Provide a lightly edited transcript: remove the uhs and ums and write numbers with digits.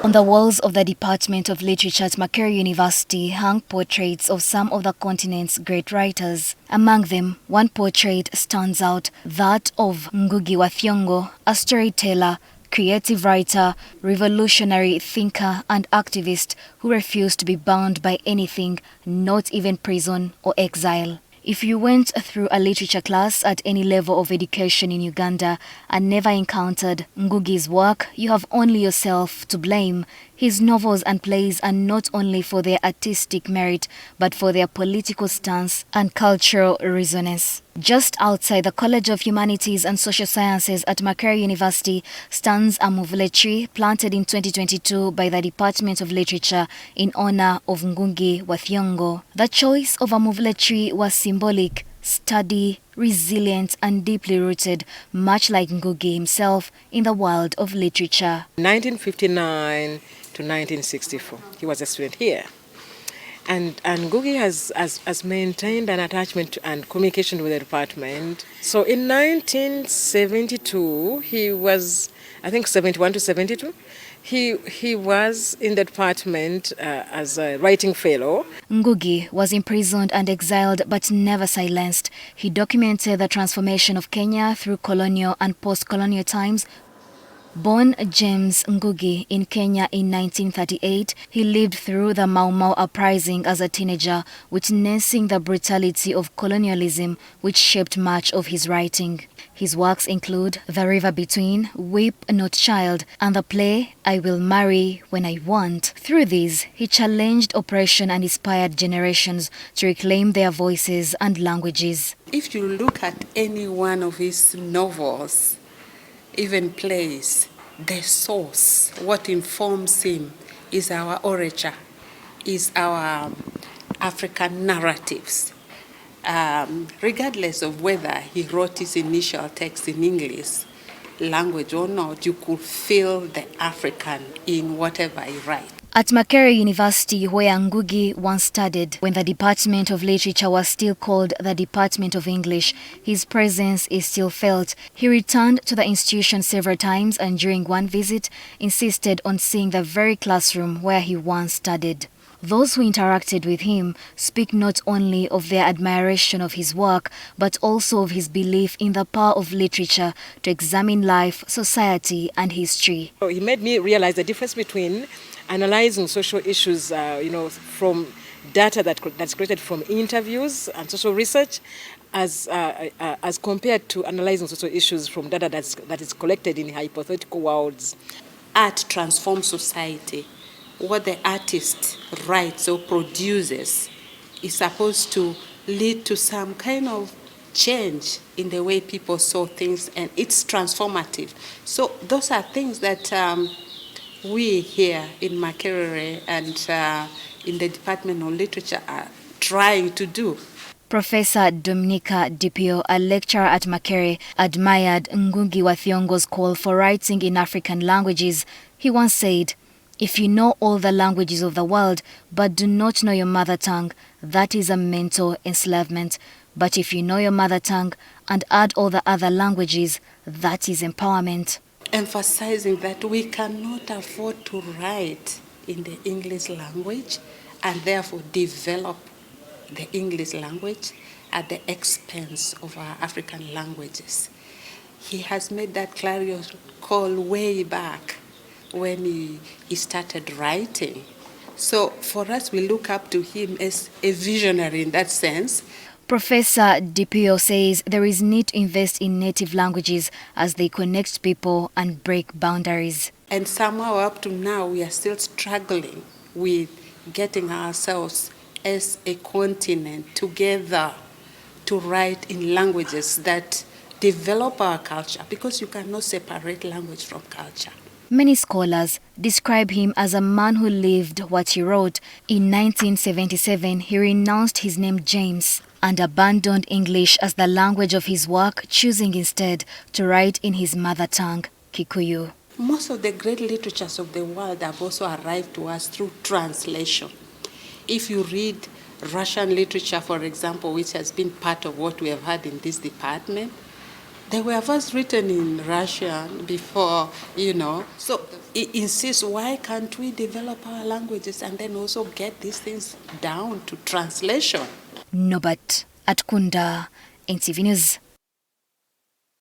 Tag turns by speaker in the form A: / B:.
A: On the walls of the Department of Literature at Makerere University hung portraits of some of the continent's great writers. Among them, one portrait stands out, that of Ngugi wa Thiong'o, a storyteller, creative writer, revolutionary thinker and activist who refused to be bound by anything, not even prison or exile. If you went through a literature class at any level of education in Uganda and never encountered Ngugi's work, you have only yourself to blame. His novels and plays are not only for their artistic merit, but for their political stance and cultural resonance. Just outside the College of Humanities and Social Sciences at Makerere University stands a muvule tree planted in 2022 by the Department of Literature in honor of Ngugi wa Thiong'o. The choice of a muvule tree was symbolic, sturdy, resilient and deeply rooted, much like Ngugi himself, in the world of literature.
B: 1959 to 1964, he was a student here. And Ngũgĩ has maintained an attachment and communication with the department. So in 1972, he was, I think 71 to 72, he was in the department as a writing fellow.
A: Ngugi was imprisoned and exiled but never silenced. He documented the transformation of Kenya through colonial and post-colonial times. Born James Ngugi in Kenya in 1938, he lived through the Mau Mau uprising as a teenager, witnessing the brutality of colonialism which shaped much of his writing. His works include The River Between, Weep Not Child, and the play I Will Marry When I Want. Through these, he challenged oppression and inspired generations to reclaim their voices and languages.
C: If you look at any one of his novels, even plays, the source, what informs him is our orature, is our African narratives. Regardless of whether he wrote his initial text in English language or not, you could feel the African in whatever he writes.
A: At Makerere University, where Ngugi once studied, when the Department of Literature was still called the Department of English, his presence is still felt. He returned to the institution several times and during one visit, insisted on seeing the very classroom where he once studied. Those who interacted with him speak not only of their admiration of his work, but also of his belief in the power of literature to examine life, society, and history.
B: So he made me realize the difference between analyzing social issues, from data that's created from interviews and social research, as compared to analyzing social issues from data that is collected in hypothetical worlds.
C: Art transforms society. What the artist writes or produces is supposed to lead to some kind of change in the way people saw things, and it's transformative. So those are things that we here in Makerere and in the Department of Literature are trying to do.
A: Professor Dominica Dipio, a lecturer at Makerere, admired Ngugi wa Thiong'o's call for writing in African languages. He once said, "If you know all the languages of the world but do not know your mother tongue, that is a mental enslavement. But if you know your mother tongue and add all the other languages, that is empowerment."
C: Emphasizing that we cannot afford to write in the English language and therefore develop the English language at the expense of our African languages. He has made that clarion call way back when he started writing. So for us, we look up to him as a visionary in that sense.
A: Professor Dipio says there is need to invest in native languages as they connect people and break boundaries.
C: And somehow up to now, we are still struggling with getting ourselves as a continent together to write in languages that develop our culture, because you cannot separate language from culture.
A: Many scholars describe him as a man who lived what he wrote. In 1977, he renounced his name James and abandoned English as the language of his work, choosing instead to write in his mother tongue, Kikuyu.
C: Most of the great literatures of the world have also arrived to us through translation. If you read Russian literature, for example, which has been part of what we have had in this department, They were first written in Russian before, So it insists, why can't we develop our languages and then also get these things down to translation?
A: Nobert Atukunda, NTV News.